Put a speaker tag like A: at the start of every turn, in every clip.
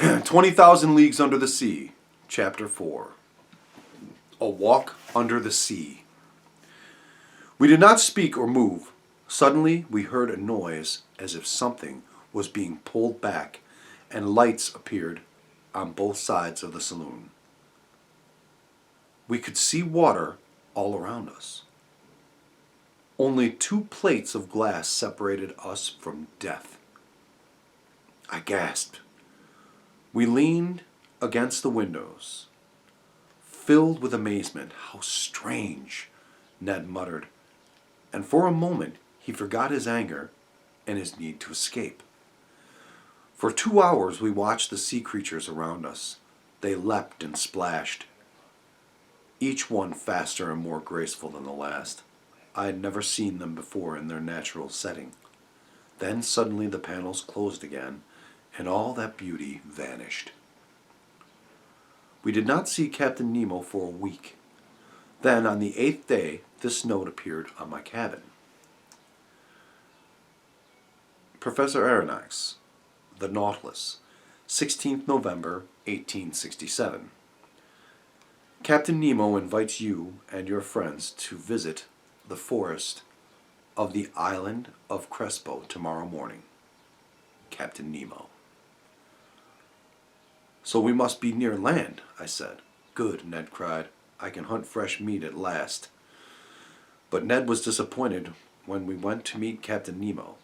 A: 20,000 Leagues Under the Sea, Chapter 4. A Walk Under the Sea. We did not speak or move. Suddenly we heard a noise as if something was being pulled back, and lights appeared on both sides of the saloon. We could see water all around us. Only 2 plates of glass separated us from death. I gasped. We leaned against the windows, filled with amazement. How strange, Ned muttered, and for a moment he forgot his anger and his need to escape. For 2 hours we watched the sea creatures around us. They leapt and splashed, each one faster and more graceful than the last. I had never seen them before in their natural setting. Then suddenly the panels closed again, and all that beauty vanished. We did not see Captain Nemo for a week. Then, on the 8th day, this note appeared on my cabin. Professor Aronnax, The Nautilus, 16th November, 1867. Captain Nemo invites you and your friends to visit the forest of the island of Crespo tomorrow morning. Captain Nemo. So we must be near land, I said. Good, Ned cried. I can hunt fresh meat at last. But Ned was disappointed when we went to meet Captain Nemo.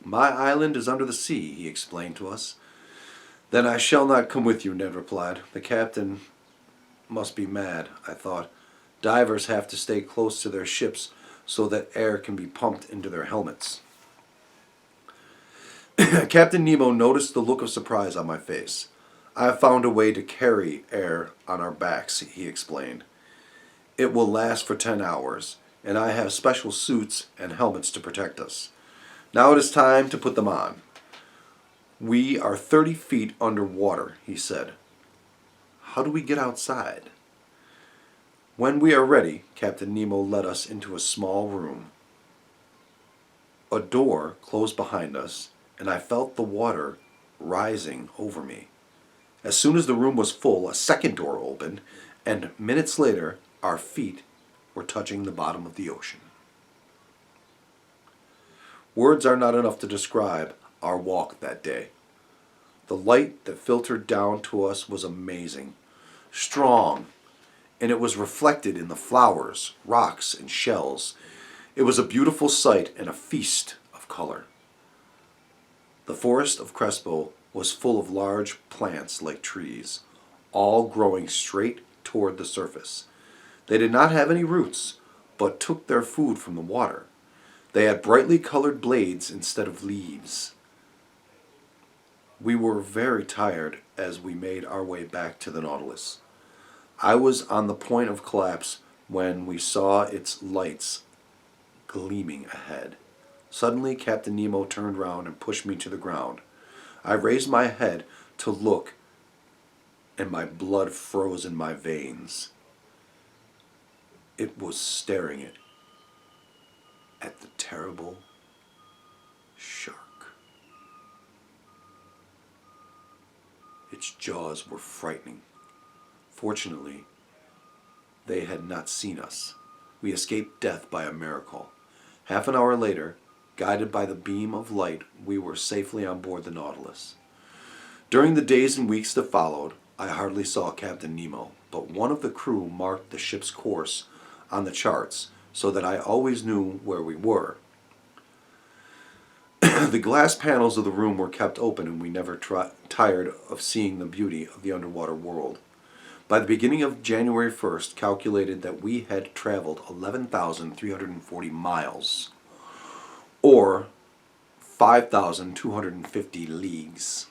A: My island is under the sea, he explained to us. Then I shall not come with you, Ned replied. The captain must be mad, I thought. Divers have to stay close to their ships so that air can be pumped into their helmets. Captain Nemo noticed the look of surprise on my face. I have found a way to carry air on our backs, he explained. It will last for 10 hours, and I have special suits and helmets to protect us. Now it is time to put them on. We are 30 feet under water, he said. How do we get outside? When we are ready, Captain Nemo led us into a small room. A door closed behind us, and I felt the water rising over me. As soon as the room was full, a second door opened, and minutes later, our feet were touching the bottom of the ocean. Words are not enough to describe our walk that day. The light that filtered down to us was amazing, strong, and it was reflected in the flowers, rocks, and shells. It was a beautiful sight and a feast of color. The forest of Crespo was full of large plants like trees, all growing straight toward the surface. They did not have any roots, but took their food from the water. They had brightly colored blades instead of leaves. We were very tired as we made our way back to the Nautilus. I was on the point of collapse when we saw its lights gleaming ahead. Suddenly, Captain Nemo turned round and pushed me to the ground. I raised my head to look, and my blood froze in my veins. It was staring at the terrible shark. Its jaws were frightening. Fortunately, they had not seen us. We escaped death by a miracle. Half an hour later, guided by the beam of light, we were safely on board the Nautilus. During the days and weeks that followed, I hardly saw Captain Nemo, but one of the crew marked the ship's course on the charts so that I always knew where we were. The glass panels of the room were kept open, and we never tired of seeing the beauty of the underwater world. By the beginning of January 1st, calculated that we had traveled 11,340 miles, or 5,250 leagues.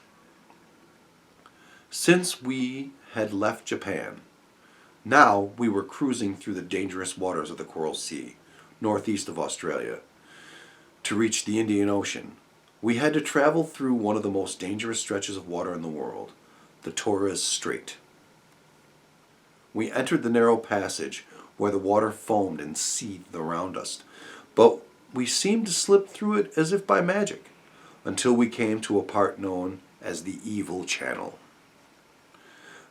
A: Since we had left Japan, now we were cruising through the dangerous waters of the Coral Sea, northeast of Australia, to reach the Indian Ocean. We had to travel through one of the most dangerous stretches of water in the world, the Torres Strait. We entered the narrow passage where the water foamed and seethed around us, but we seemed to slip through it as if by magic, until we came to a part known as the Evil Channel.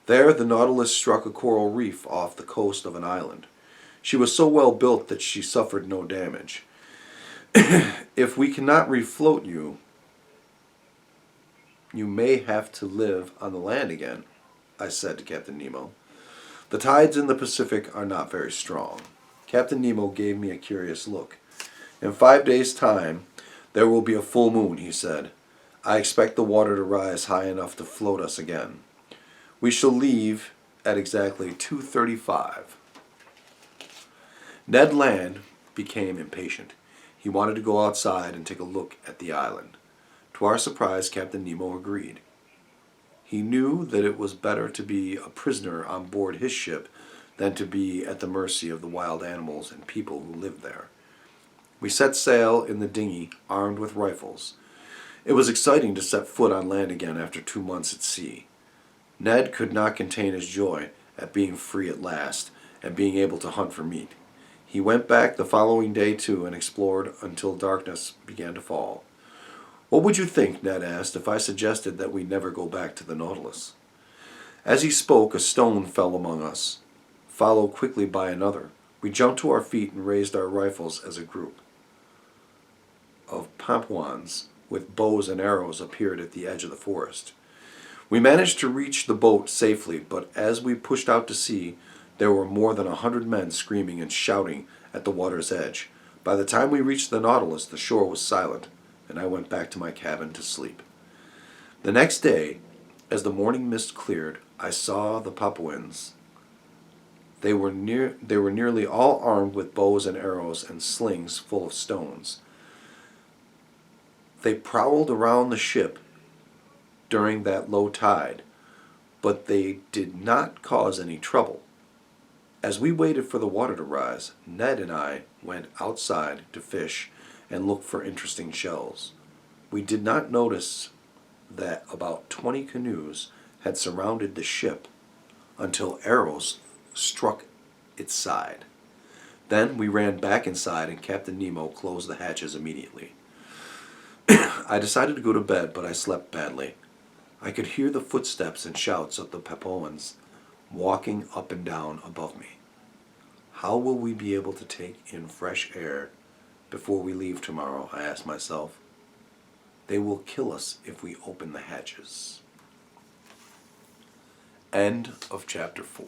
A: There, the Nautilus struck a coral reef off the coast of an island. She was so well built that she suffered no damage. If we cannot refloat you, you may have to live on the land again, I said to Captain Nemo. The tides in the Pacific are not very strong. Captain Nemo gave me a curious look. In 5 days' time, there will be a full moon, he said. I expect the water to rise high enough to float us again. We shall leave at exactly 2:35. Ned Land became impatient. He wanted to go outside and take a look at the island. To our surprise, Captain Nemo agreed. He knew that it was better to be a prisoner on board his ship than to be at the mercy of the wild animals and people who lived there. We set sail in the dinghy, armed with rifles. It was exciting to set foot on land again after 2 months at sea. Ned could not contain his joy at being free at last and being able to hunt for meat. He went back the following day too and explored until darkness began to fall. What would you think, Ned asked, if I suggested that we never go back to the Nautilus? As he spoke, a stone fell among us, followed quickly by another. We jumped to our feet and raised our rifles as a group of Papuans with bows and arrows appeared at the edge of the forest. We managed to reach the boat safely, but as we pushed out to sea, there were more than 100 men screaming and shouting at the water's edge. By the time we reached the Nautilus, the shore was silent, and I went back to my cabin to sleep. The next day, as the morning mist cleared, I saw the Papuans. They were nearly all armed with bows and arrows and slings full of stones. They prowled around the ship during that low tide, but they did not cause any trouble. As we waited for the water to rise, Ned and I went outside to fish and look for interesting shells. We did not notice that about 20 canoes had surrounded the ship until arrows struck its side. Then we ran back inside and Captain Nemo closed the hatches immediately. I decided to go to bed, but I slept badly. I could hear the footsteps and shouts of the Papuans walking up and down above me. How will we be able to take in fresh air before we leave tomorrow, I asked myself. They will kill us if we open the hatches. End of chapter 4.